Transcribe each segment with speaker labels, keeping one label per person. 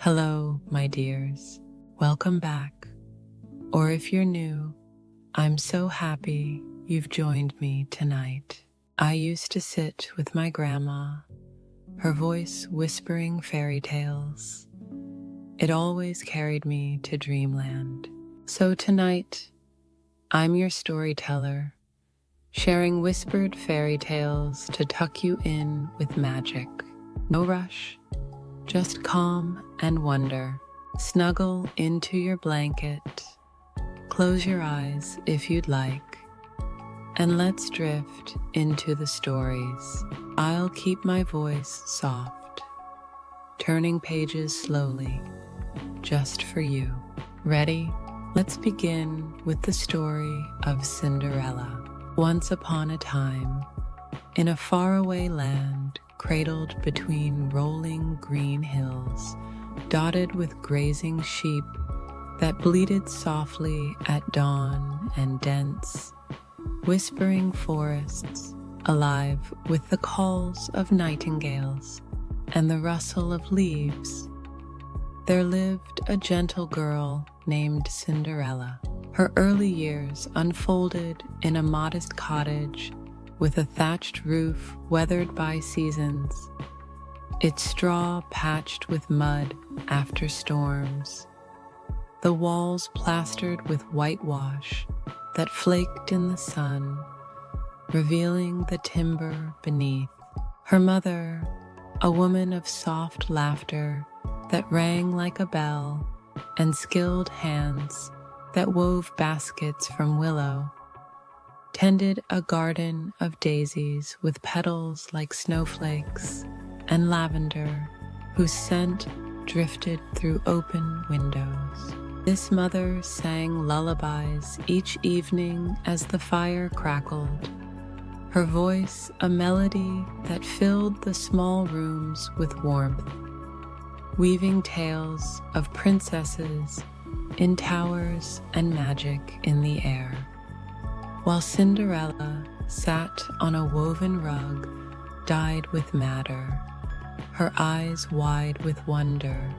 Speaker 1: Hello, my dears. Welcome back. Or if you're new, I'm so happy you've joined me tonight. I used to sit with my grandma, her voice whispering fairy tales. It always carried me to dreamland. So tonight, I'm your storyteller, sharing whispered fairy tales to tuck you in with magic. No rush. Just calm and wonder. Snuggle into your blanket. Close your eyes if you'd like. And let's drift into the stories. I'll keep my voice soft, turning pages slowly, just for you. Ready? Let's begin with the story of Cinderella. Once upon a time, in a faraway land, cradled between rolling green hills, dotted with grazing sheep that bleated softly at dawn, and dense, whispering forests alive with the calls of nightingales and the rustle of leaves, there lived a gentle girl named Cinderella. Her early years unfolded in a modest cottage with a thatched roof weathered by seasons, its straw patched with mud after storms, the walls plastered with whitewash that flaked in the sun, revealing the timber beneath. Her mother, a woman of soft laughter that rang like a bell, and skilled hands that wove baskets from willow, tended a garden of daisies with petals like snowflakes and lavender, whose scent drifted through open windows. This mother sang lullabies each evening as the fire crackled, her voice a melody that filled the small rooms with warmth, weaving tales of princesses in towers and magic in the air. While Cinderella sat on a woven rug dyed with madder, her eyes wide with wonder,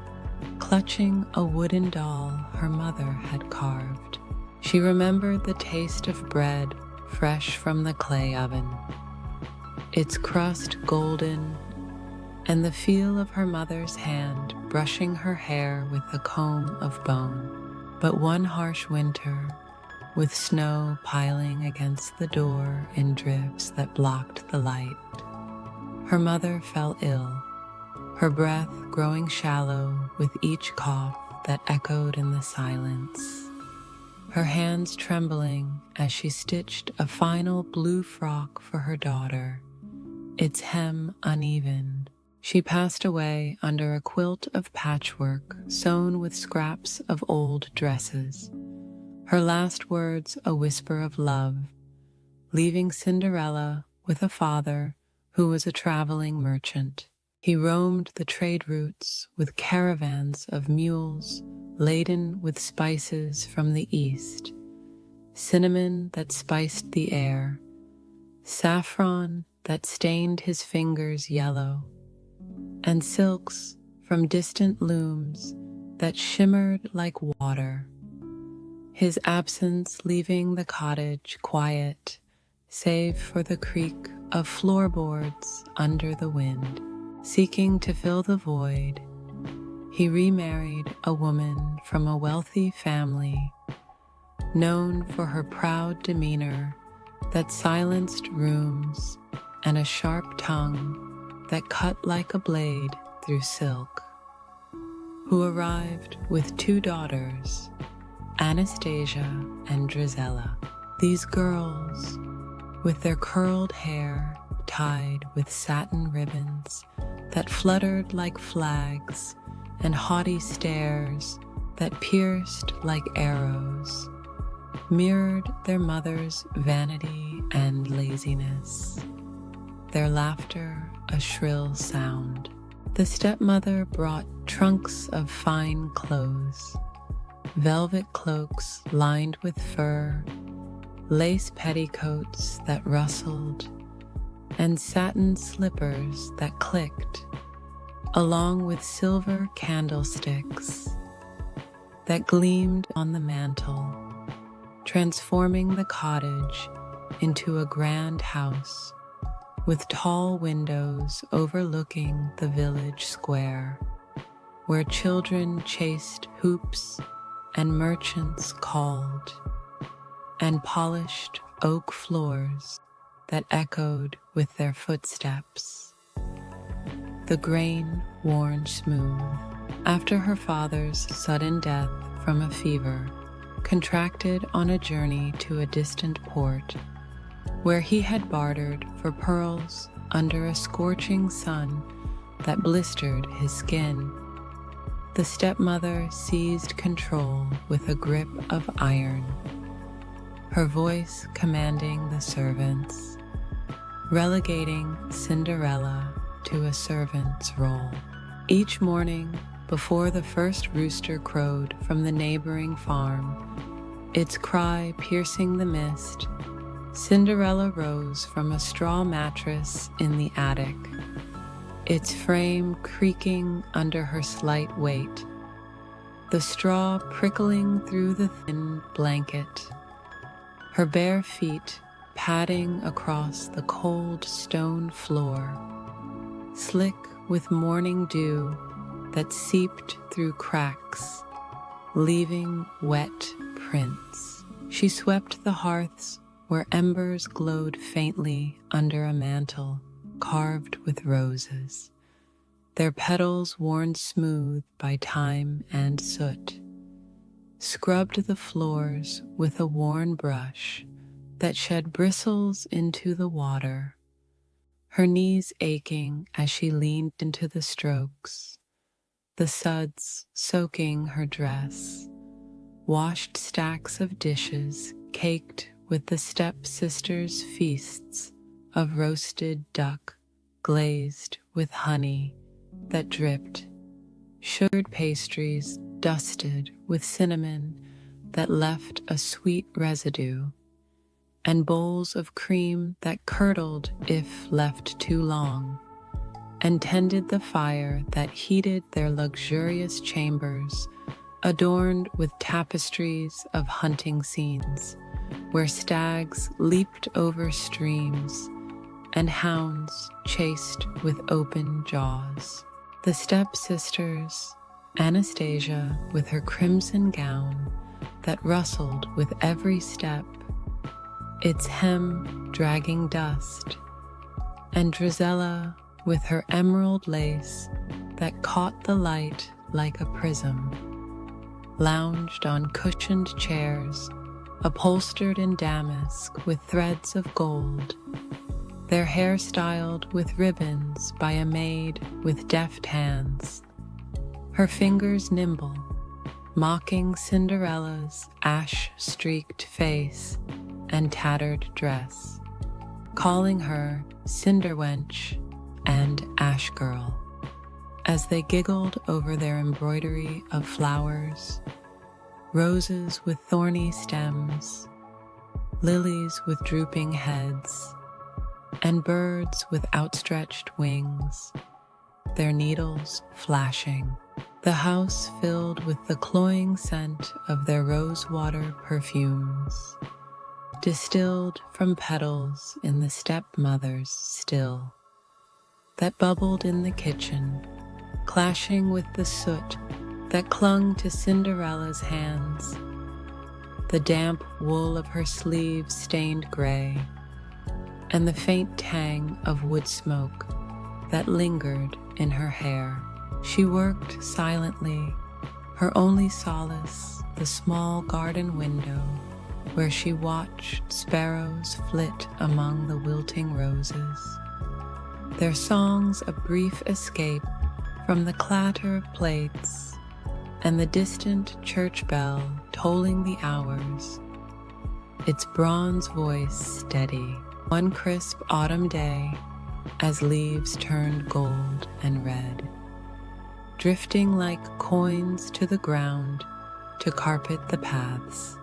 Speaker 1: clutching a wooden doll her mother had carved. She remembered the taste of bread fresh from the clay oven, its crust golden, and the feel of her mother's hand brushing her hair with a comb of bone. But one harsh winter, with snow piling against the door in drifts that blocked the light, her mother fell ill, her breath growing shallow with each cough that echoed in the silence, her hands trembling as she stitched a final blue frock for her daughter, its hem uneven. She passed away under a quilt of patchwork sewn with scraps of old dresses, her last words a whisper of love, leaving Cinderella with a father who was a traveling merchant. He roamed the trade routes with caravans of mules laden with spices from the east, cinnamon that spiced the air, saffron that stained his fingers yellow, and silks from distant looms that shimmered like water. His absence leaving the cottage quiet, save for the creak of floorboards under the wind. Seeking to fill the void, he remarried a woman from a wealthy family, known for her proud demeanor that silenced rooms and a sharp tongue that cut like a blade through silk, who arrived with two daughters, Anastasia and Drizella. These girls, with their curled hair tied with satin ribbons that fluttered like flags, and haughty stares that pierced like arrows, mirrored their mother's vanity and laziness, their laughter a shrill sound. The stepmother brought trunks of fine clothes, velvet cloaks lined with fur, lace petticoats that rustled, and satin slippers that clicked, along with silver candlesticks that gleamed on the mantel, transforming the cottage into a grand house with tall windows overlooking the village square, where children chased hoops and merchants called, and polished oak floors that echoed with their footsteps. The grain worn smooth after her father's sudden death from a fever, contracted on a journey to a distant port, where he had bartered for pearls under a scorching sun that blistered his skin. The stepmother seized control with a grip of iron, her voice commanding the servants, relegating Cinderella to a servant's role. Each morning, before the first rooster crowed from the neighboring farm, its cry piercing the mist, Cinderella rose from a straw mattress in the attic, its frame creaking under her slight weight, the straw prickling through the thin blanket, her bare feet padding across the cold stone floor, slick with morning dew that seeped through cracks, leaving wet prints. She swept the hearths where embers glowed faintly under a mantle carved with roses, their petals worn smooth by time and soot, scrubbed the floors with a worn brush that shed bristles into the water, her knees aching as she leaned into the strokes, the suds soaking her dress, washed stacks of dishes caked with the step-sisters' feasts of roasted duck glazed with honey that dripped, sugared pastries dusted with cinnamon that left a sweet residue, and bowls of cream that curdled if left too long, and tended the fire that heated their luxurious chambers, adorned with tapestries of hunting scenes, where stags leaped over streams and hounds chased with open jaws. The step-sisters, Anastasia with her crimson gown that rustled with every step, its hem dragging dust, and Drizella with her emerald lace that caught the light like a prism, lounged on cushioned chairs, upholstered in damask with threads of gold, their hair styled with ribbons by a maid with deft hands, her fingers nimble, mocking Cinderella's ash-streaked face and tattered dress, calling her Cinderwench and Ash Girl, as they giggled over their embroidery of flowers, roses with thorny stems, lilies with drooping heads, and birds with outstretched wings, their needles flashing. The house filled with the cloying scent of their rosewater perfumes, distilled from petals in the stepmother's still, that bubbled in the kitchen, clashing with the soot that clung to Cinderella's hands, the damp wool of her sleeves stained gray, and the faint tang of wood smoke that lingered in her hair. She worked silently, her only solace the small garden window where she watched sparrows flit among the wilting roses, their songs a brief escape from the clatter of plates and the distant church bell tolling the hours, its bronze voice steady. One crisp autumn day, as leaves turned gold and red, drifting like coins to the ground to carpet the paths,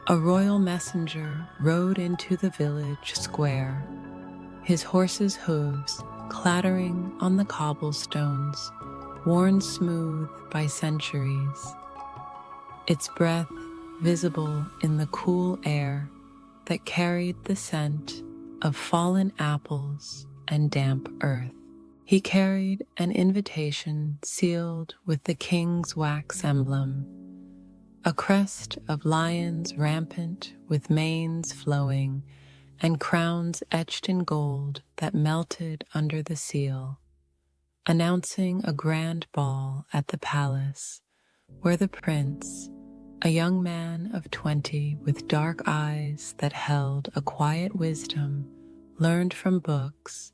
Speaker 1: a royal messenger rode into the village square, his horse's hooves clattering on the cobblestones, worn smooth by centuries, its breath visible in the cool air that carried the scent of fallen apples and damp earth. He carried an invitation sealed with the king's wax emblem, a crest of lions rampant with manes flowing and crowns etched in gold that melted under the seal, announcing a grand ball at the palace where the prince, a young man of 20 with dark eyes that held a quiet wisdom learned from books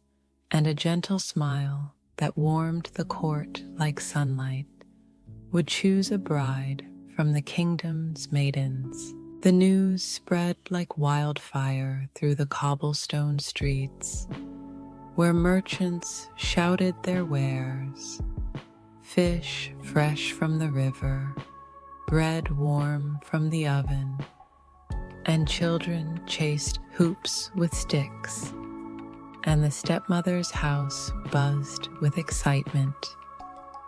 Speaker 1: and a gentle smile that warmed the court like sunlight, would choose a bride from the kingdom's maidens. The news spread like wildfire through the cobblestone streets, where merchants shouted their wares, fish fresh from the river, bread warm from the oven, and children chased hoops with sticks, and the stepmother's house buzzed with excitement,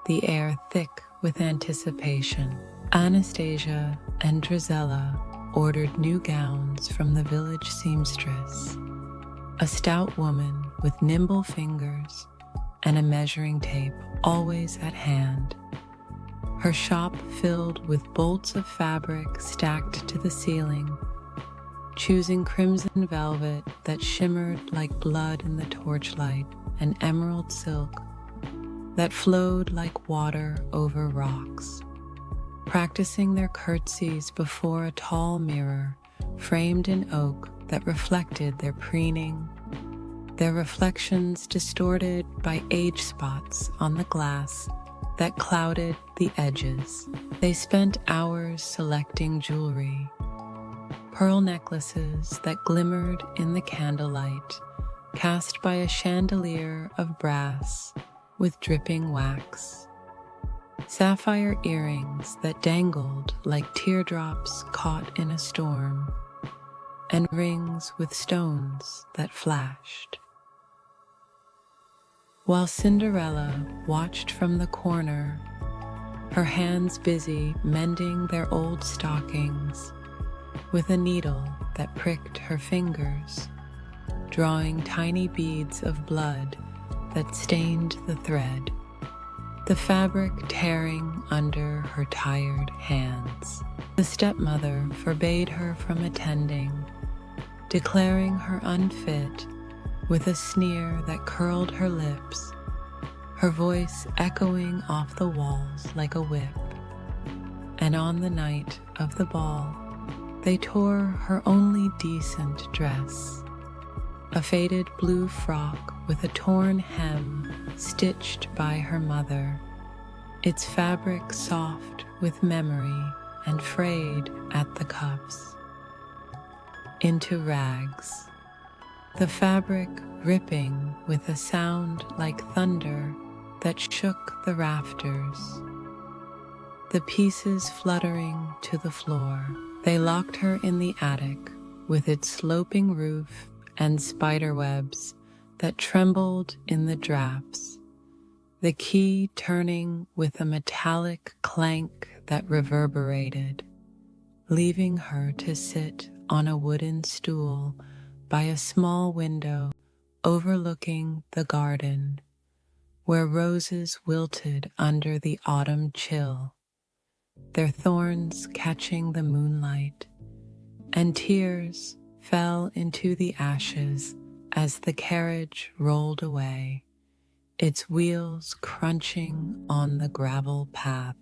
Speaker 1: the air thick with anticipation. Anastasia and Drizella ordered new gowns from the village seamstress, a stout woman with nimble fingers and a measuring tape always at hand, her shop filled with bolts of fabric stacked to the ceiling, choosing crimson velvet that shimmered like blood in the torchlight and emerald silk that flowed like water over rocks, practicing their curtsies before a tall mirror framed in oak that reflected their preening, their reflections distorted by age spots on the glass that clouded the edges. They spent hours selecting jewelry, pearl necklaces that glimmered in the candlelight cast by a chandelier of brass with dripping wax, sapphire earrings that dangled like teardrops caught in a storm, and rings with stones that flashed. While Cinderella watched from the corner, her hands busy mending their old stockings, with a needle that pricked her fingers, drawing tiny beads of blood that stained the thread, the fabric tearing under her tired hands. The stepmother forbade her from attending, declaring her unfit with a sneer that curled her lips, her voice echoing off the walls like a whip. And on the night of the ball, they tore her only decent dress, a faded blue frock with a torn hem stitched by her mother, its fabric soft with memory and frayed at the cuffs, into rags, the fabric ripping with a sound like thunder that shook the rafters, the pieces fluttering to the floor. They locked her in the attic with its sloping roof and spider webs that trembled in the drafts, the key turning with a metallic clank that reverberated, leaving her to sit on a wooden stool by a small window overlooking the garden, where roses wilted under the autumn chill, their thorns catching the moonlight, and tears fell into the ashes as the carriage rolled away, its wheels crunching on the gravel path,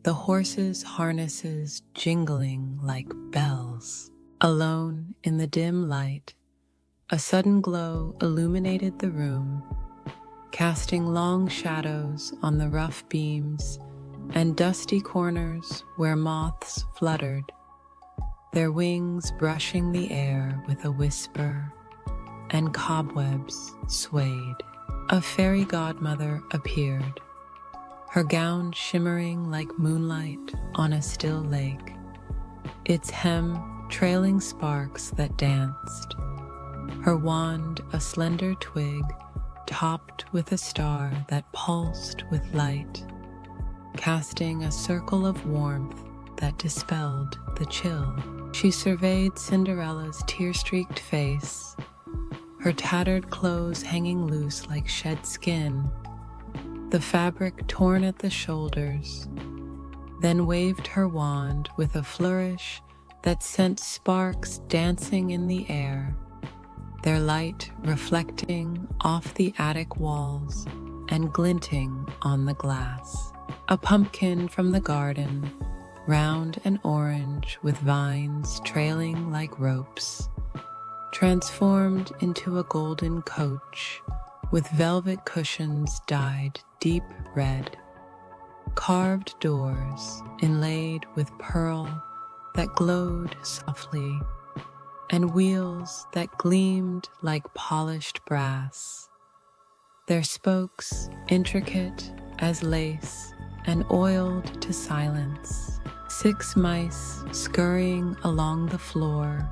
Speaker 1: the horses' harnesses jingling like bells. Alone in the dim light, a sudden glow illuminated the room, casting long shadows on the rough beams and dusty corners where moths fluttered, their wings brushing the air with a whisper, and cobwebs swayed. A fairy godmother appeared, her gown shimmering like moonlight on a still lake, its hem trailing sparks that danced, her wand a slender twig topped with a star that pulsed with light, casting a circle of warmth that dispelled the chill. She surveyed Cinderella's tear-streaked face, her tattered clothes hanging loose like shed skin, the fabric torn at the shoulders, then waved her wand with a flourish that sent sparks dancing in the air, their light reflecting off the attic walls and glinting on the glass. A pumpkin from the garden, round and orange with vines trailing like ropes, transformed into a golden coach with velvet cushions dyed deep red, carved doors inlaid with pearl that glowed softly, and wheels that gleamed like polished brass, their spokes intricate as lace and oiled to silence. 6 mice scurrying along the floor,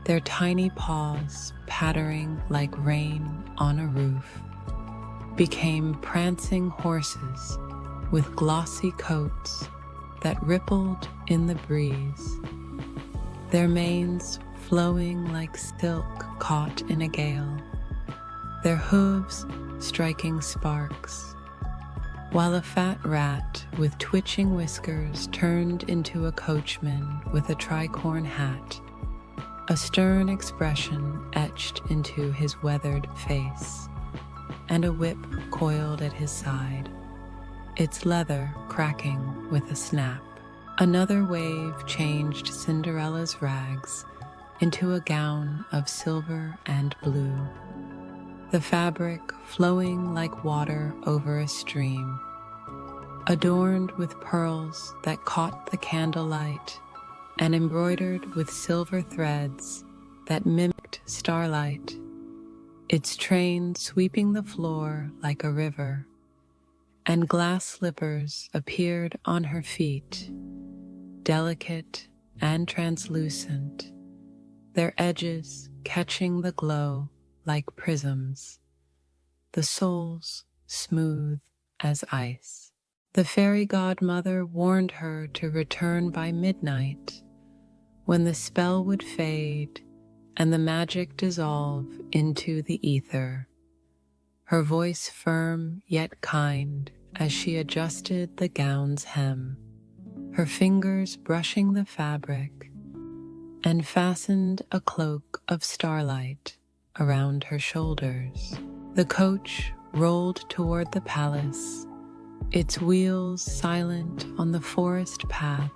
Speaker 1: their tiny paws pattering like rain on a roof, became prancing horses with glossy coats that rippled in the breeze, their manes flowing like silk caught in a gale, their hooves striking sparks, while a fat rat with twitching whiskers turned into a coachman with a tricorn hat, a stern expression etched into his weathered face, and a whip coiled at his side, its leather cracking with a snap. Another wave changed Cinderella's rags into a gown of silver and blue, the fabric flowing like water over a stream, adorned with pearls that caught the candlelight and embroidered with silver threads that mimicked starlight, its train sweeping the floor like a river, and glass slippers appeared on her feet, delicate and translucent, their edges catching the glow like prisms, the soles smooth as ice. The fairy godmother warned her to return by midnight, when the spell would fade and the magic dissolve into the ether, her voice firm yet kind as she adjusted the gown's hem, her fingers brushing the fabric, and fastened a cloak of starlight around her shoulders. The coach rolled toward the palace, its wheels silent on the forest path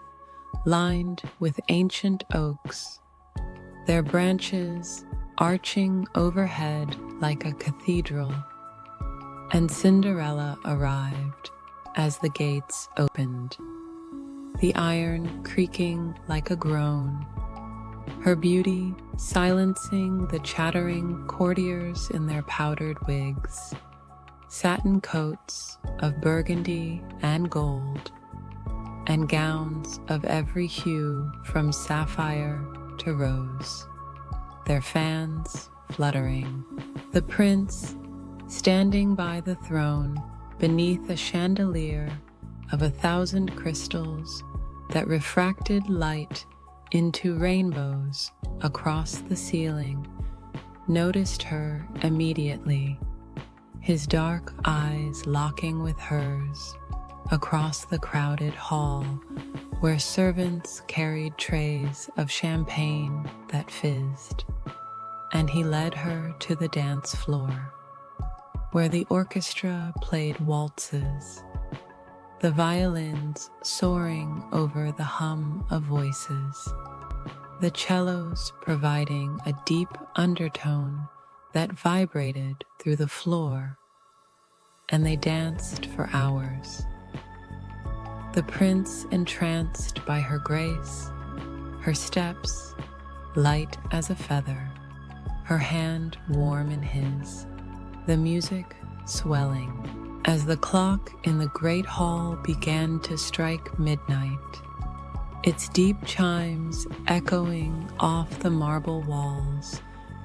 Speaker 1: lined with ancient oaks, their branches arching overhead like a cathedral. And Cinderella arrived as the gates opened, the iron creaking like a groan, her beauty silencing the chattering courtiers in their powdered wigs, satin coats of burgundy and gold, and gowns of every hue from sapphire to rose, their fans fluttering. The prince, standing by the throne beneath a chandelier of 1,000 crystals that refracted light into rainbows across the ceiling, noticed her immediately, his dark eyes locking with hers across the crowded hall where servants carried trays of champagne that fizzed, and he led her to the dance floor, where the orchestra played waltzes, the violins soaring over the hum of voices, the cellos providing a deep undertone that vibrated through the floor, and they danced for hours. The prince entranced by her grace, her steps light as a feather, her hand warm in his, the music swelling. As the clock in the great hall began to strike midnight, its deep chimes echoing off the marble walls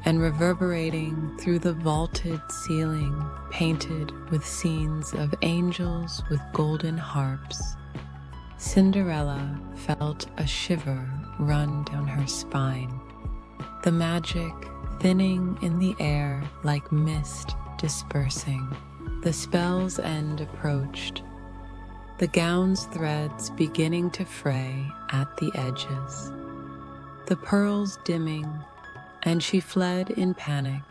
Speaker 1: and reverberating through the vaulted ceiling painted with scenes of angels with golden harps, Cinderella felt a shiver run down her spine, the magic thinning in the air like mist dispersing. The spell's end approached, the gown's threads beginning to fray at the edges, the pearls dimming, and she fled in panic,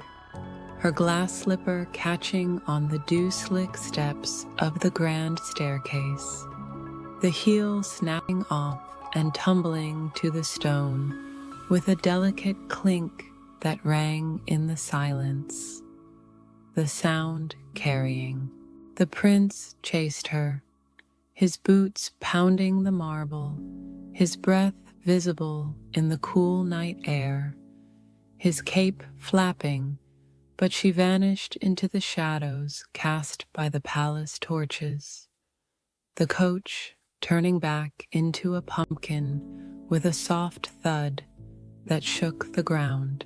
Speaker 1: her glass slipper catching on the dew-slick steps of the grand staircase, the heel snapping off and tumbling to the stone with a delicate clink that rang in the silence, the sound carrying. The prince chased her, his boots pounding the marble, his breath visible in the cool night air, his cape flapping, but she vanished into the shadows cast by the palace torches, the coach turning back into a pumpkin with a soft thud that shook the ground,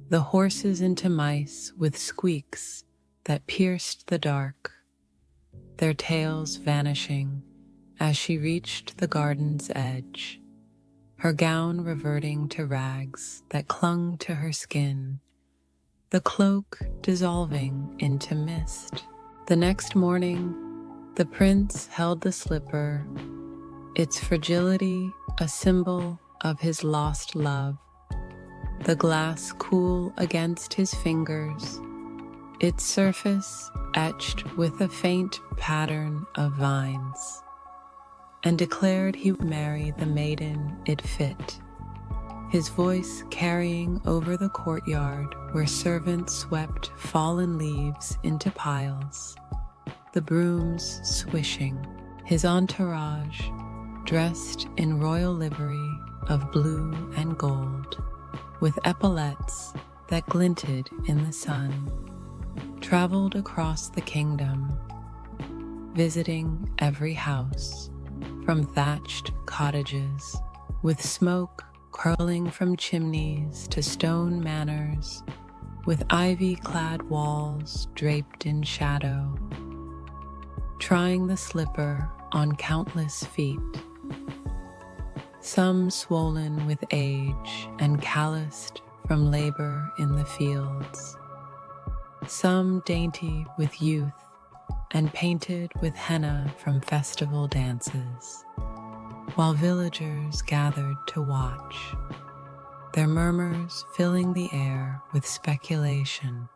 Speaker 1: the horses into mice with squeaks that pierced the dark, their tails vanishing as she reached the garden's edge, her gown reverting to rags that clung to her skin, the cloak dissolving into mist. The next morning, the prince held the slipper, its fragility a symbol of his lost love, the glass cool against his fingers, its surface etched with a faint pattern of vines, and declared he would marry the maiden it fit, his voice carrying over the courtyard where servants swept fallen leaves into piles, the brooms swishing, his entourage dressed in royal livery of blue and gold, with epaulets that glinted in the sun, traveled across the kingdom, visiting every house, from thatched cottages with smoke curling from chimneys to stone manors with ivy-clad walls draped in shadow, trying the slipper on countless feet, some swollen with age and calloused from labor in the fields, some dainty with youth and painted with henna from festival dances, while villagers gathered to watch, their murmurs filling the air with speculation,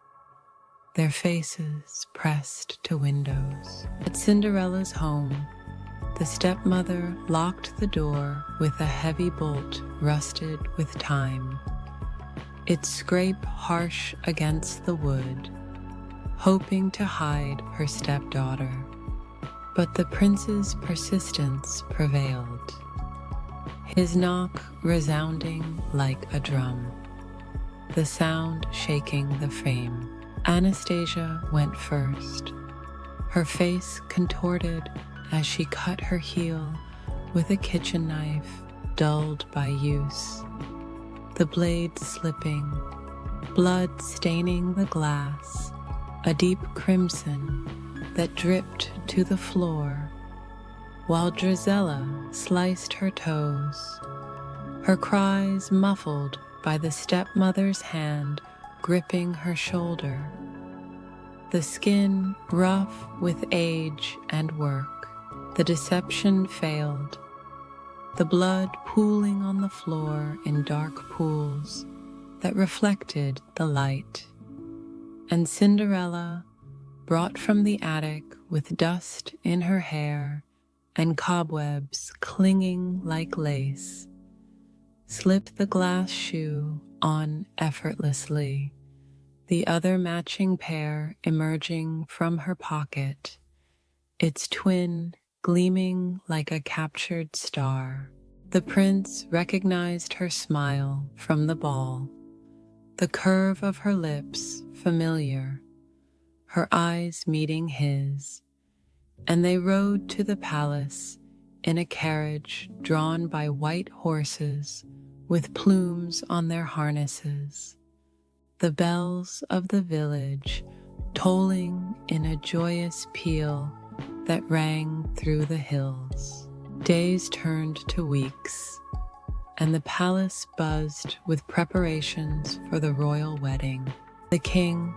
Speaker 1: their faces pressed to windows. At Cinderella's home, the stepmother locked the door with a heavy bolt rusted with time, its scrape harsh against the wood, hoping to hide her stepdaughter. But the prince's persistence prevailed, his knock resounding like a drum, the sound shaking the frame. Anastasia went first, her face contorted as she cut her heel with a kitchen knife dulled by use, the blade slipping, blood staining the glass, a deep crimson that dripped to the floor, while Drizella sliced her toes, her cries muffled by the stepmother's hand gripping her shoulder, the skin rough with age and work. The deception failed, the blood pooling on the floor in dark pools that reflected the light, and Cinderella, brought from the attic with dust in her hair and cobwebs clinging like lace, slipped the glass shoe on effortlessly, the other matching pair emerging from her pocket, its twin gleaming like a captured star. The prince recognized her smile from the ball, the curve of her lips familiar, her eyes meeting his, and they rode to the palace in a carriage drawn by white horses with plumes on their harnesses, the bells of the village tolling in a joyous peal that rang through the hills. Days turned to weeks, and the palace buzzed with preparations for the royal wedding. The king,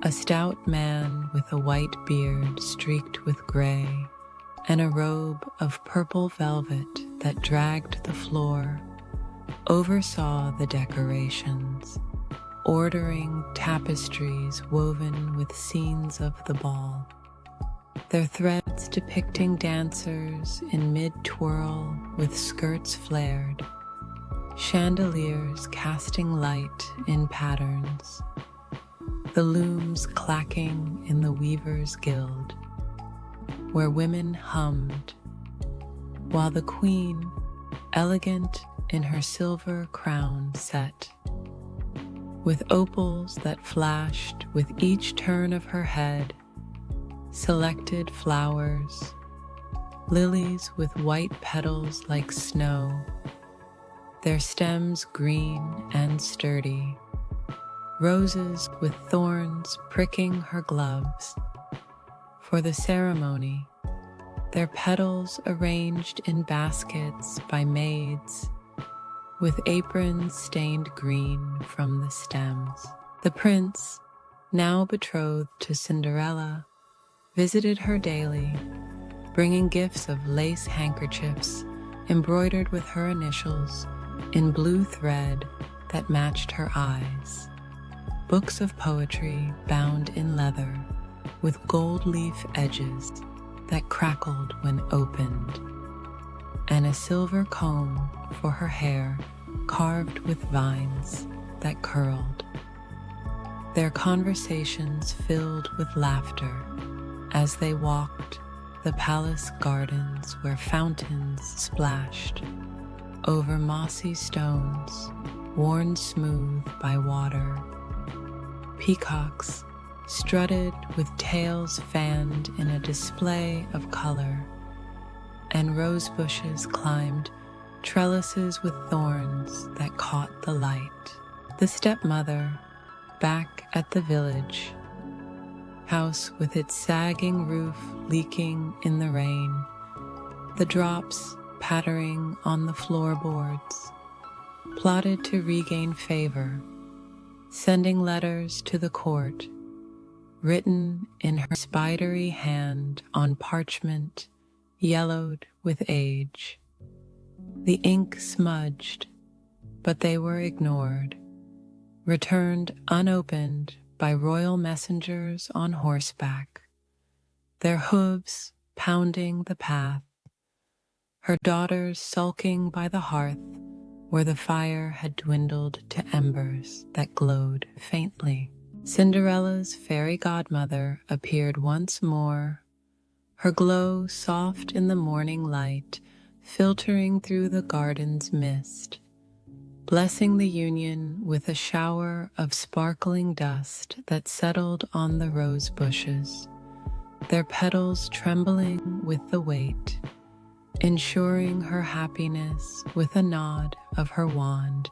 Speaker 1: a stout man with a white beard streaked with gray, and a robe of purple velvet that dragged the floor, oversaw the decorations, ordering tapestries woven with scenes of the ball, their threads depicting dancers in mid-twirl with skirts flared, chandeliers casting light in patterns, the looms clacking in the weaver's guild, where women hummed, while the queen, elegant in her silver crown set, with opals that flashed with each turn of her head, selected flowers, lilies with white petals like snow, their stems green and sturdy, roses with thorns pricking her gloves. For the ceremony, their petals arranged in baskets by maids, with aprons stained green from the stems. The prince, now betrothed to Cinderella, visited her daily, bringing gifts of lace handkerchiefs embroidered with her initials in blue thread that matched her eyes, books of poetry bound in leather with gold leaf edges that crackled when opened, and a silver comb for her hair carved with vines that curled. Their conversations filled with laughter as they walked the palace gardens where fountains splashed over mossy stones worn smooth by water. Peacocks strutted with tails fanned in a display of color, and rose bushes climbed trellises with thorns that caught the light. The stepmother, back at the village house with its sagging roof leaking in the rain, the drops pattering on the floorboards, plotted to regain favor, sending letters to the court, written in her spidery hand on parchment yellowed with age. The ink smudged, but they were ignored, returned unopened by royal messengers on horseback, their hooves pounding the path, her daughters sulking by the hearth where the fire had dwindled to embers that glowed faintly. Cinderella's fairy godmother appeared once more, her glow soft in the morning light, filtering through the garden's mist, blessing the union with a shower of sparkling dust that settled on the rose bushes, their petals trembling with the weight, ensuring her happiness with a nod of her wand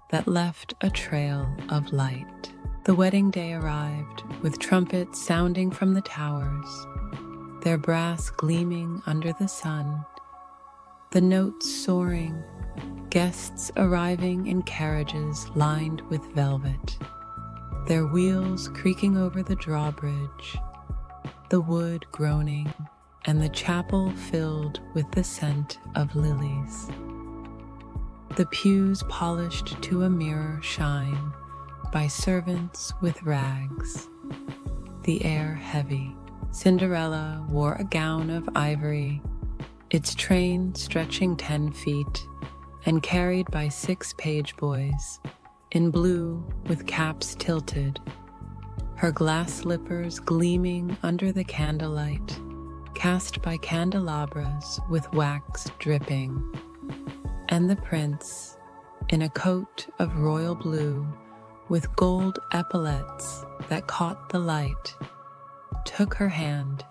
Speaker 1: that left a trail of light. The wedding day arrived with trumpets sounding from the towers, their brass gleaming under the sun, the notes soaring, guests arriving in carriages lined with velvet, their wheels creaking over the drawbridge, the wood groaning, and the chapel filled with the scent of lilies. The pews polished to a mirror shine by servants with rags, the air heavy. Cinderella wore a gown of ivory, its train stretching 10 feet, and carried by 6 page boys, in blue with caps tilted, her glass slippers gleaming under the candlelight, cast by candelabras with wax dripping, and the prince, in a coat of royal blue with gold epaulets that caught the light, took her hand,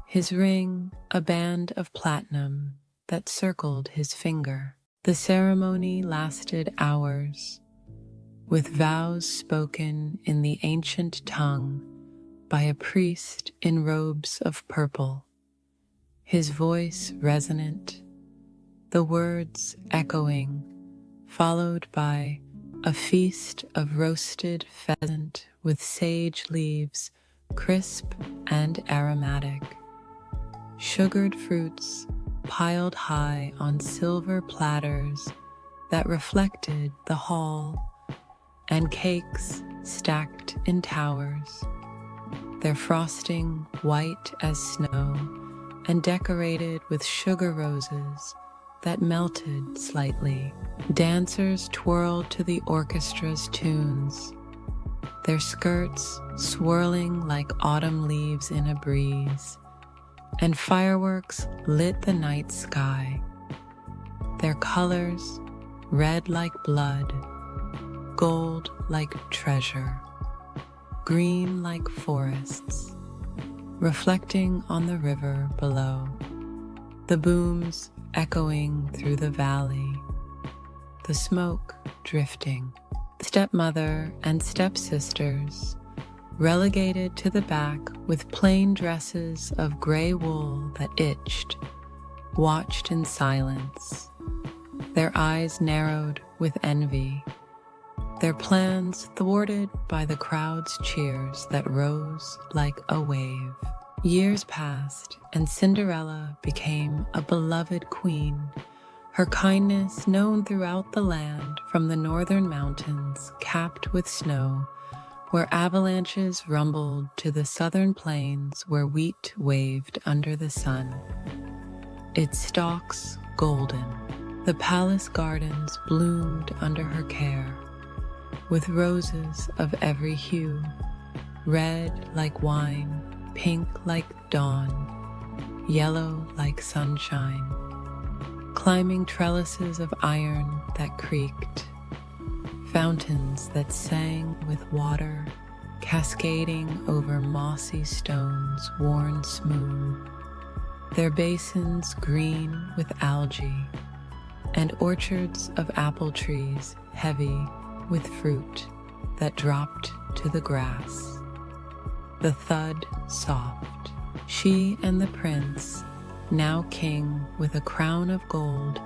Speaker 1: his ring a band of platinum that circled his finger. The ceremony lasted hours, with vows spoken in the ancient tongue by a priest in robes of purple, his voice resonant, the words echoing, followed by a feast of roasted pheasant with sage leaves, crisp and aromatic, sugared fruits piled high on silver platters that reflected the hall, and cakes stacked in towers, their frosting white as snow and decorated with sugar roses that melted slightly. Dancers twirled to the orchestra's tunes, their skirts swirling like autumn leaves in a breeze, and fireworks lit the night sky, their colors red like blood, gold like treasure, green like forests, reflecting on the river below, the booms echoing through the valley, the smoke drifting. Stepmother and stepsisters, relegated to the back with plain dresses of gray wool that itched, watched in silence, their eyes narrowed with envy, their plans thwarted by the crowd's cheers that rose like a wave. Years passed, and Cinderella became a beloved queen, her kindness known throughout the land, from the northern mountains capped with snow, where avalanches rumbled, to the southern plains where wheat waved under the sun, its stalks golden. The palace gardens bloomed under her care, with roses of every hue, red like wine, pink like dawn, yellow like sunshine, climbing trellises of iron that creaked, fountains that sang with water, cascading over mossy stones worn smooth, their basins green with algae, and orchards of apple trees heavy with fruit that dropped to the grass. The thud soft. She and the prince, now king with a crown of gold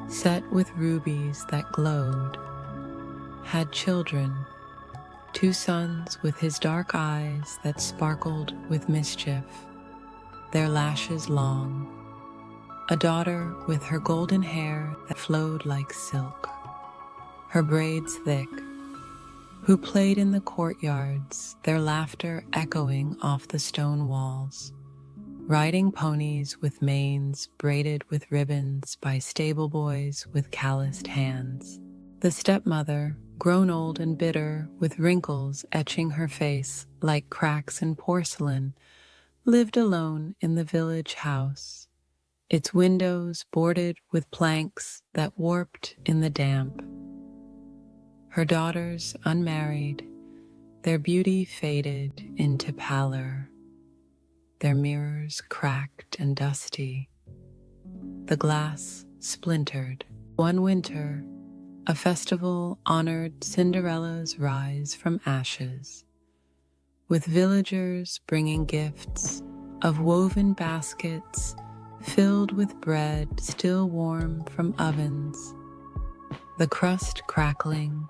Speaker 1: set with rubies that glowed, had children, 2 sons with his dark eyes that sparkled with mischief, their lashes long, a daughter with her golden hair that flowed like silk, her braids thick, who played in the courtyards, their laughter echoing off the stone walls, riding ponies with manes braided with ribbons by stable boys with calloused hands. The stepmother, grown old and bitter, with wrinkles etching her face like cracks in porcelain, lived alone in the village house, its windows boarded with planks that warped in the damp. Her daughters unmarried, their beauty faded into pallor, their mirrors cracked and dusty, the glass splintered. One winter, a festival honored Cinderella's rise from ashes, with villagers bringing gifts of woven baskets filled with bread still warm from ovens, the crust crackling,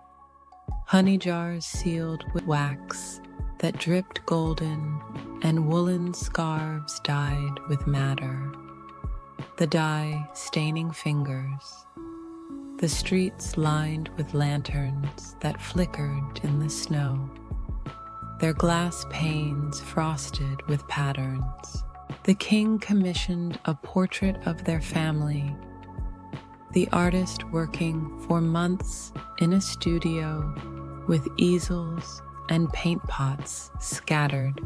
Speaker 1: honey jars sealed with wax that dripped golden, and woolen scarves dyed with madder, the dye staining fingers, the streets lined with lanterns that flickered in the snow, their glass panes frosted with patterns. The king commissioned a portrait of their family, the artist working for months in a studio with easels and paint pots scattered,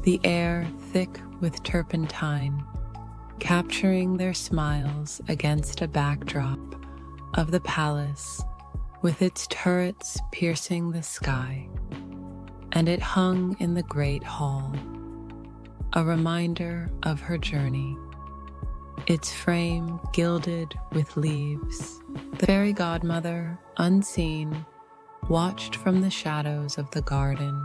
Speaker 1: the air thick with turpentine, capturing their smiles against a backdrop of the palace with its turrets piercing the sky. And it hung in the great hall, a reminder of her journey, its frame gilded with leaves. The fairy godmother, unseen, watched from the shadows of the garden,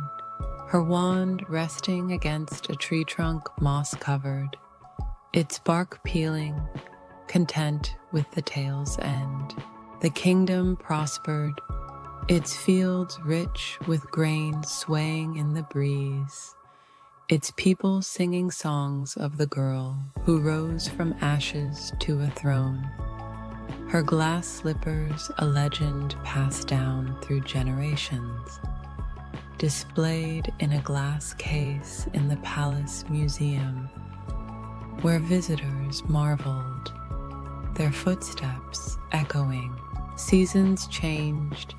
Speaker 1: her wand resting against a tree trunk moss-covered, its bark peeling, content with the tale's end. The kingdom prospered, its fields rich with grain swaying in the breeze, its people singing songs of the girl who rose from ashes to a throne. Her glass slippers a legend passed down through generations, displayed in a glass case in the palace museum, where visitors marveled, their footsteps echoing. Seasons changed,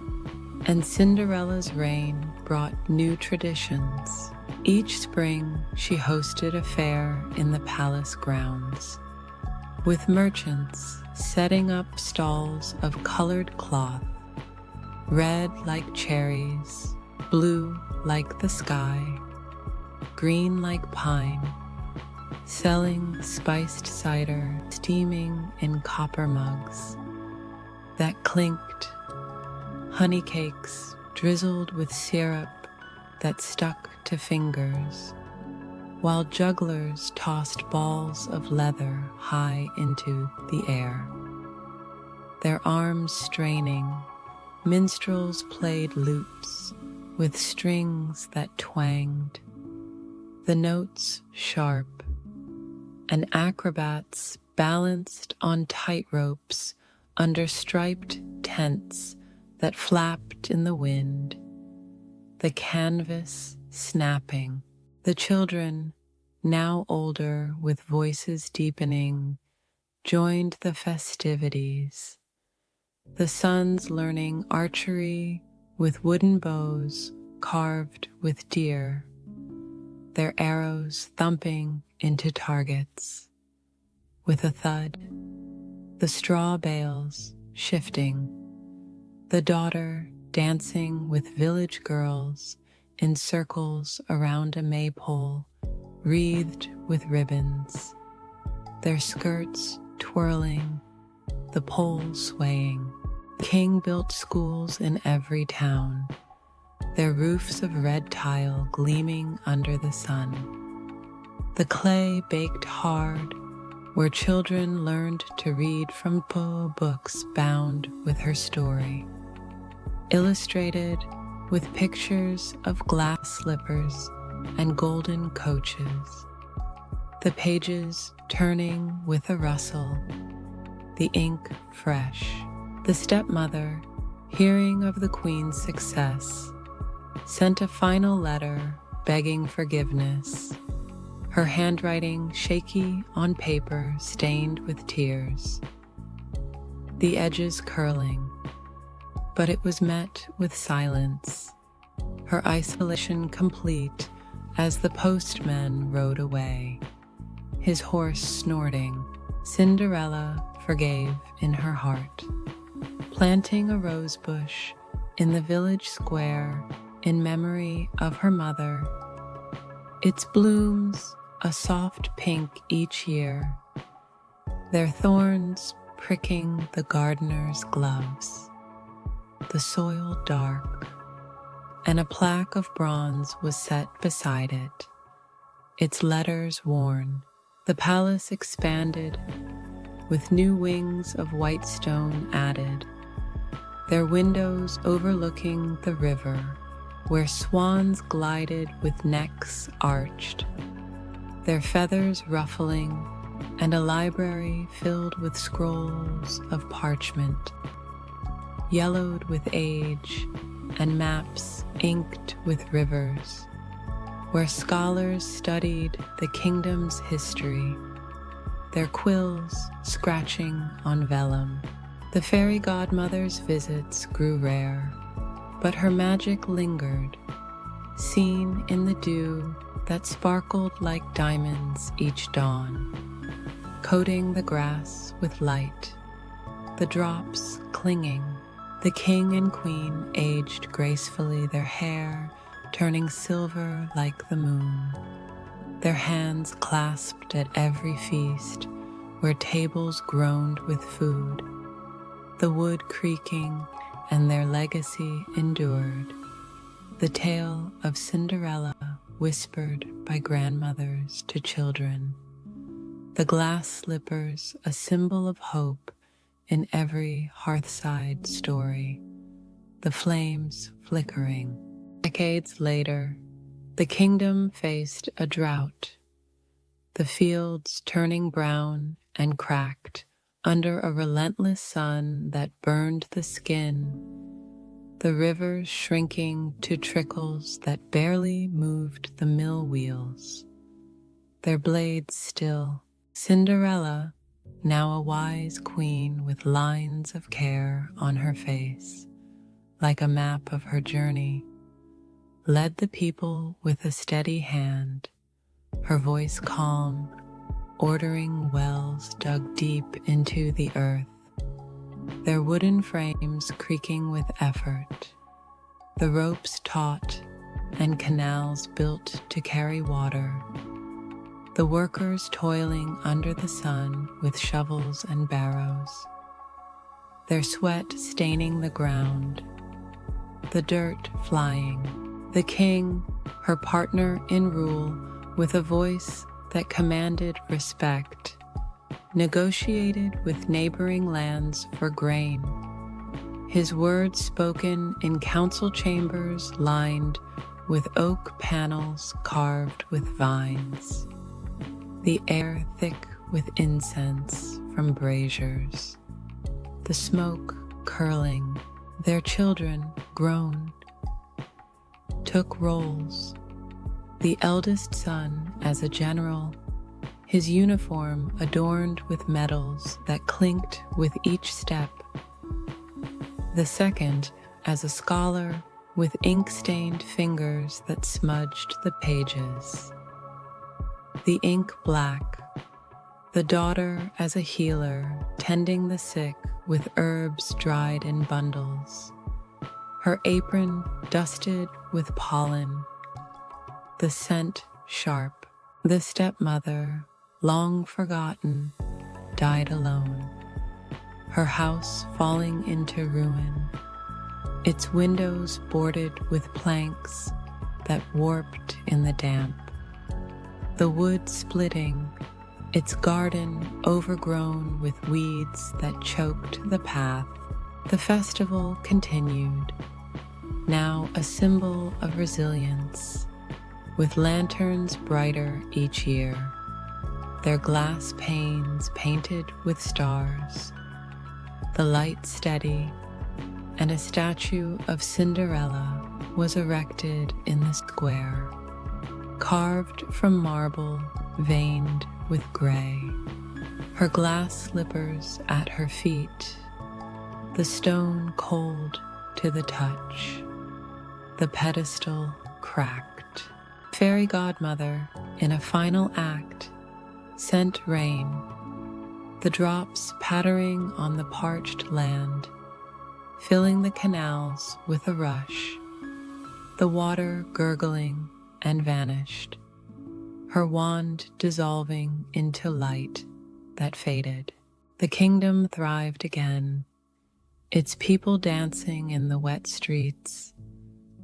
Speaker 1: and Cinderella's reign brought new traditions. Each spring, she hosted a fair in the palace grounds, with merchants setting up stalls of colored cloth, red like cherries, blue like the sky, green like pine, selling spiced cider steaming in copper mugs that clinked, honey cakes drizzled with syrup that stuck to fingers, while jugglers tossed balls of leather high into the air. Their arms straining, minstrels played lutes with strings that twanged, the notes sharp, and acrobats balanced on tightropes under striped tents that flapped in the wind, the canvas snapping. The children, now older with voices deepening, joined the festivities, the sons learning archery with wooden bows carved with deer, their arrows thumping into targets. With a thud, the straw bales shifting, the daughter dancing with village girls in circles around a maypole wreathed with ribbons, their skirts twirling, the pole swaying. The king built schools in every town, their roofs of red tile gleaming under the sun. The clay baked hard, where children learned to read from books bound with her story, illustrated with pictures of glass slippers and golden coaches, the pages turning with a rustle, the ink fresh. The stepmother, hearing of the queen's success, sent a final letter begging forgiveness, her handwriting shaky on paper stained with tears, the edges curling, but it was met with silence, her isolation complete as the postman rode away, his horse snorting. Cinderella forgave in her heart, planting a rose bush in the village square in memory of her mother. Its blooms a soft pink each year, their thorns pricking the gardener's gloves, the soil dark, and a plaque of bronze was set beside it, its letters worn. The palace expanded, with new wings of white stone added, their windows overlooking the river, where swans glided with necks arched, their feathers ruffling, and a library filled with scrolls of parchment, yellowed with age, and maps inked with rivers, where scholars studied the kingdom's history, their quills scratching on vellum. The fairy godmother's visits grew rare, but her magic lingered, seen in the dew that sparkled like diamonds each dawn, coating the grass with light, the drops clinging. The king and queen aged gracefully, their hair turning silver like the moon, their hands clasped at every feast where tables groaned with food, the wood creaking and their legacy endured. The tale of Cinderella whispered by grandmothers to children. The glass slippers, a symbol of hope in every hearthside story. The flames flickering. Decades later, the kingdom faced a drought, the fields turning brown and cracked under a relentless sun that burned the skin, the rivers shrinking to trickles that barely moved the mill wheels, their blades still. Cinderella, now a wise queen with lines of care on her face, like a map of her journey, led the people with a steady hand, her voice calm, ordering wells dug deep into the earth, their wooden frames creaking with effort, the ropes taut and canals built to carry water, the workers toiling under the sun with shovels and barrows, their sweat staining the ground, the dirt flying, the king, her partner in rule, with a voice that commanded respect, negotiated with neighboring lands for grain, his words spoken in council chambers lined with oak panels carved with vines, the air thick with incense from braziers, the smoke curling. Their children, grown, took roles. The eldest son as a general, his uniform adorned with medals that clinked with each step. The second as a scholar with ink-stained fingers that smudged the pages. The ink black. The daughter as a healer, tending the sick with herbs dried in bundles, her apron dusted with pollen, the scent sharp. The stepmother, long forgotten, died alone, her house falling into ruin, its windows boarded with planks that warped in the damp, the wood splitting, its garden overgrown with weeds that choked the path. The festival continued, now a symbol of resilience, with lanterns brighter each year, their glass panes painted with stars, the light steady, and a statue of Cinderella was erected in the square, carved from marble veined with gray, her glass slippers at her feet, the stone cold to the touch, the pedestal cracked. Fairy godmother, in a final act, sent rain, the drops pattering on the parched land, filling the canals with a rush, the water gurgling and vanished, her wand dissolving into light that faded. The kingdom thrived again, its people dancing in the wet streets,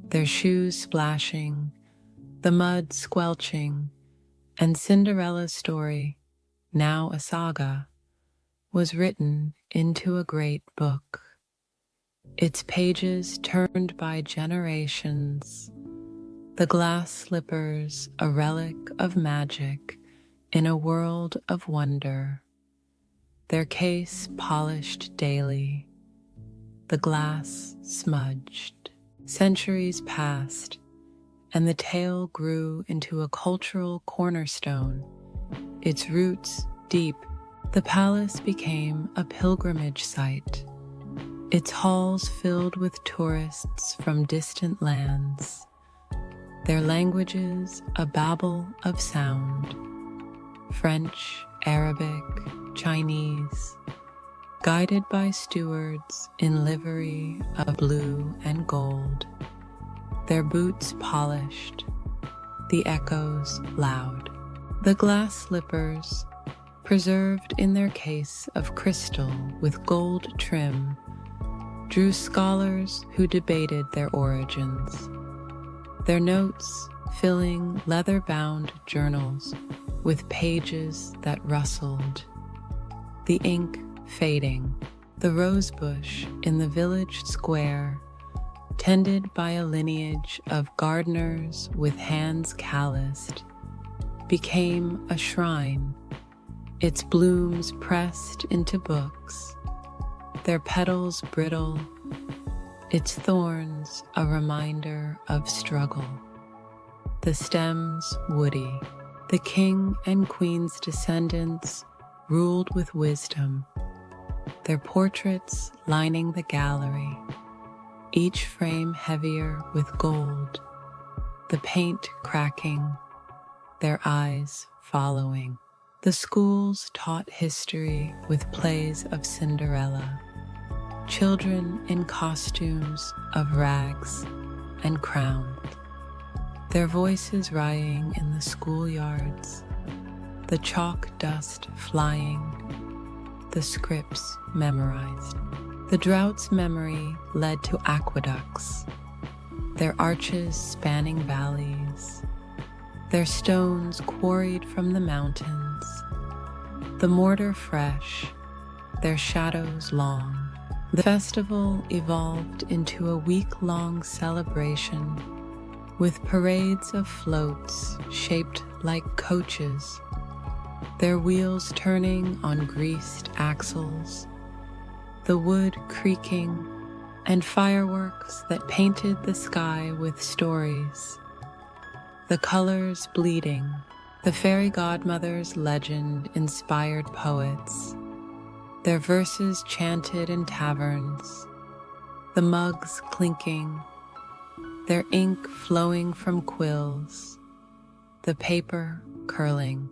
Speaker 1: their shoes splashing, the mud squelching, and Cinderella's story, now a saga, was written into a great book, its pages turned by generations, the glass slippers a relic of magic in a world of wonder, their case polished daily, the glass smudged. Centuries passed, and the tale grew into a cultural cornerstone, its roots deep. The palace became a pilgrimage site, its halls filled with tourists from distant lands, their languages a babel of sound, French, Arabic, Chinese, guided by stewards in livery of blue and gold, their boots polished, the echoes loud. The glass slippers, preserved in their case of crystal with gold trim, drew scholars who debated their origins, their notes filling leather-bound journals with pages that rustled, the ink fading, the rosebush in the village square, tended by a lineage of gardeners with hands calloused, became a shrine, its blooms pressed into books, their petals brittle, its thorns a reminder of struggle, the stems woody. The king and queen's descendants ruled with wisdom, their portraits lining the gallery, each frame heavier with gold, the paint cracking, their eyes following. The schools taught history with plays of Cinderella, children in costumes of rags and crowns, their voices rioting in the schoolyards, the chalk dust flying, the scripts memorized. The drought's memory led to aqueducts, their arches spanning valleys, their stones quarried from the mountains, the mortar fresh, their shadows long. The festival evolved into a week-long celebration with parades of floats shaped like coaches, their wheels turning on greased axles, the wood creaking, and fireworks that painted the sky with stories, the colors bleeding. The fairy godmother's legend inspired poets, their verses chanted in taverns, the mugs clinking, their ink flowing from quills, the paper curling.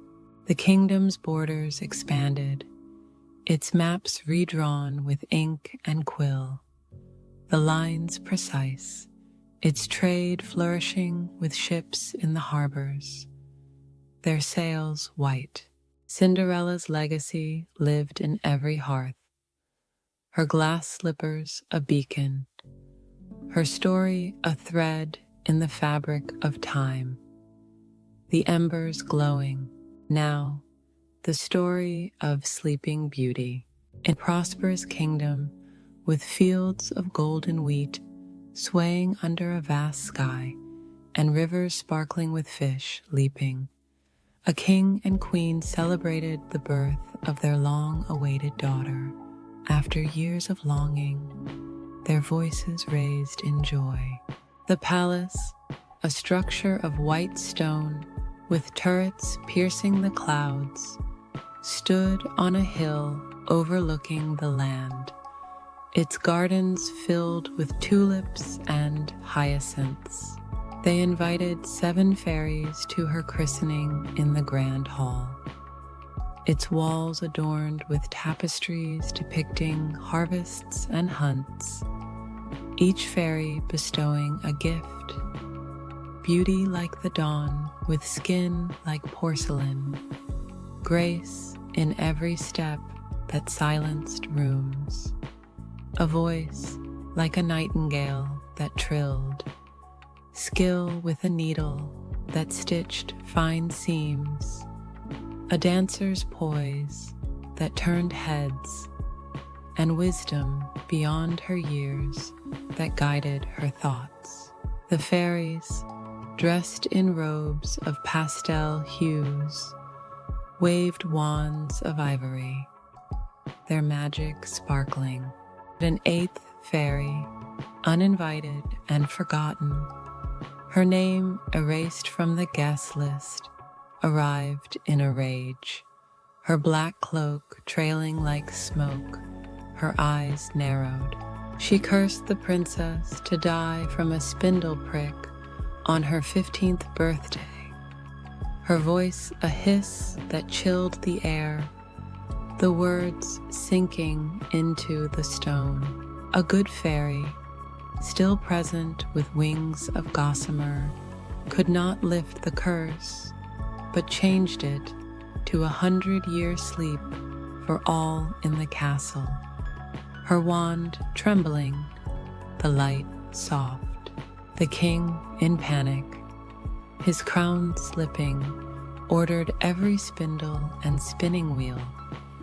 Speaker 1: The kingdom's borders expanded, its maps redrawn with ink and quill, the lines precise, its trade flourishing with ships in the harbors, their sails white. Cinderella's legacy lived in every hearth, her glass slippers a beacon, her story a thread in the fabric of time, the embers glowing. Now, the story of Sleeping Beauty, a prosperous kingdom with fields of golden wheat swaying under a vast sky and rivers sparkling with fish leaping. A king and queen celebrated the birth of their long-awaited daughter. After years of longing, their voices raised in joy. The palace, a structure of white stone with turrets piercing the clouds, stood on a hill overlooking the land, its gardens filled with tulips and hyacinths. They invited 7 fairies to her christening in the grand hall, its walls adorned with tapestries depicting harvests and hunts, each fairy bestowing a gift, beauty like the dawn with skin like porcelain, grace in every step that silenced rooms, a voice like a nightingale that trilled, skill with a needle that stitched fine seams, a dancer's poise that turned heads, and wisdom beyond her years that guided her thoughts. The fairies, dressed in robes of pastel hues, waved wands of ivory, their magic sparkling. An 8th fairy, uninvited and forgotten, her name erased from the guest list, arrived in a rage, her black cloak trailing like smoke, her eyes narrowed. She cursed the princess to die from a spindle prick on her 15th birthday, her voice a hiss that chilled the air, the words sinking into the stone. A good fairy, still present with wings of gossamer, could not lift the curse, but changed it to 100-year sleep for all in the castle. her wand trembling, the light soft. The king, in panic, his crown slipping, ordered every spindle and spinning wheel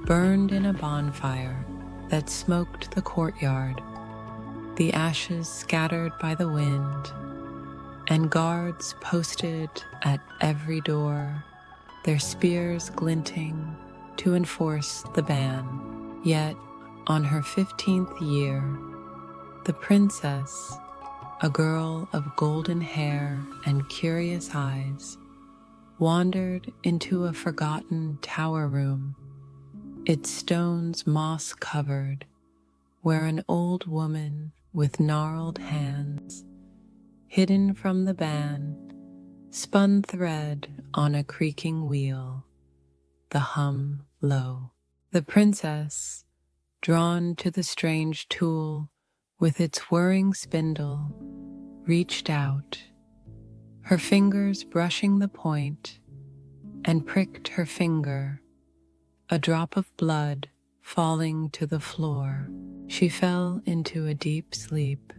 Speaker 1: burned in a bonfire that smoked the courtyard, the ashes scattered by the wind, and guards posted at every door, their spears glinting to enforce the ban. Yet, on her 15th year, the princess, a girl of golden hair and curious eyes, wandered into a forgotten tower room, its stones moss-covered, where an old woman with gnarled hands, hidden from the ban, spun thread on a creaking wheel, the hum low. The princess, drawn to the strange tool with its whirring spindle, reached out, her fingers brushing the point, and pricked her finger, a drop of blood falling to the floor. She fell into a deep sleep,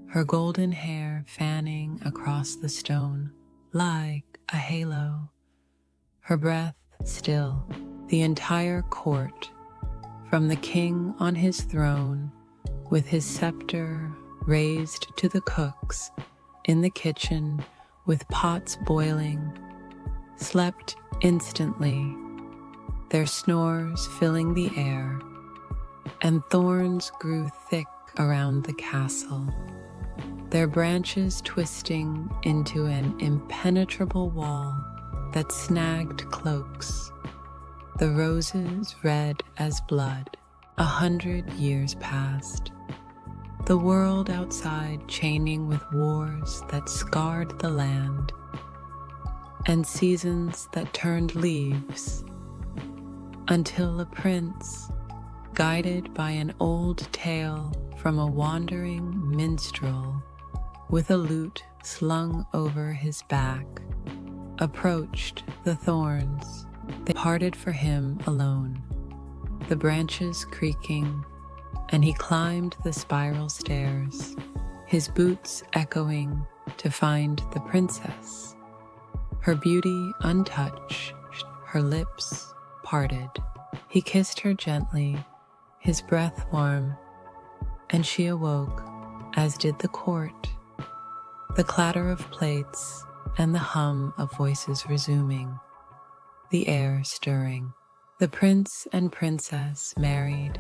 Speaker 1: her golden hair fanning across the stone like a halo, her breath still. The entire court, from the king on his throne with his scepter raised to the cooks in the kitchen with pots boiling, slept instantly, their snores filling the air, and thorns grew thick around the castle, their branches twisting into an impenetrable wall that snagged cloaks, the roses red as blood. 100 years passed, the world outside chaining with wars that scarred the land, and seasons that turned leaves, until a prince, guided by an old tale from a wandering minstrel with a lute slung over his back, approached the thorns. They parted for him alone, the branches creaking, and he climbed the spiral stairs, his boots echoing to find the princess, her beauty untouched, her lips parted. He kissed her gently, his breath warm, and she awoke, as did the court, the clatter of plates and the hum of voices resuming, the air stirring. The prince and princess married,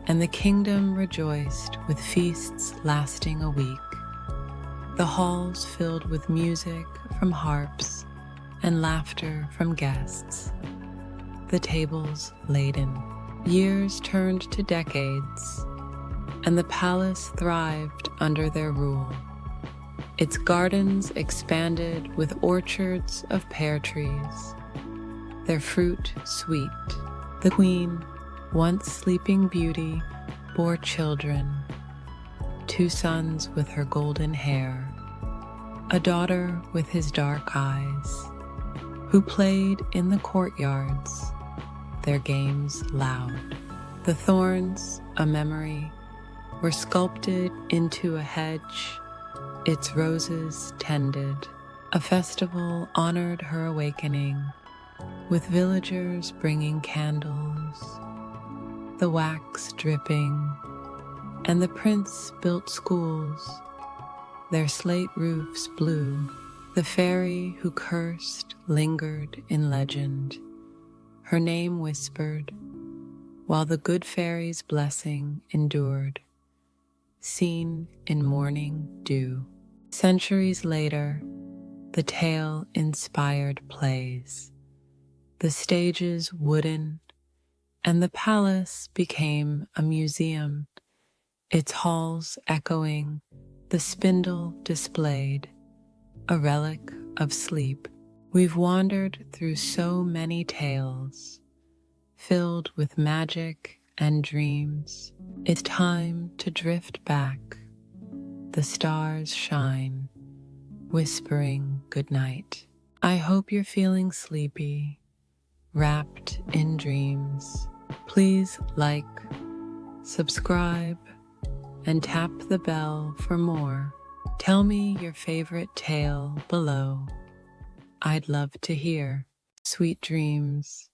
Speaker 1: and the kingdom rejoiced with feasts lasting a week, the halls filled with music from harps and laughter from guests, the tables laden. Years turned to decades, and the palace thrived under their rule. Its gardens expanded with orchards of pear trees, their fruit sweet. The queen, once sleeping beauty, bore children, 2 sons with her golden hair, a daughter with his dark eyes, who played in the courtyards, their games loud. The thorns, a memory, were sculpted into a hedge, its roses tended. A festival honored her awakening, with villagers bringing candles, the wax dripping, and the prince built schools, their slate roofs blue. The fairy who cursed lingered in legend, her name whispered, while the good fairy's blessing endured, seen in morning dew. Centuries later, the tale inspired plays, the stages wooden, and the palace became a museum, its halls echoing, the spindle displayed, a relic of sleep. We've wandered through so many tales, filled with magic and dreams. It's time to drift back. The stars shine, whispering goodnight. I hope you're feeling sleepy, wrapped in dreams. Please like, subscribe, and tap the bell for more. Tell me your favorite tale below. I'd love to hear. Sweet dreams.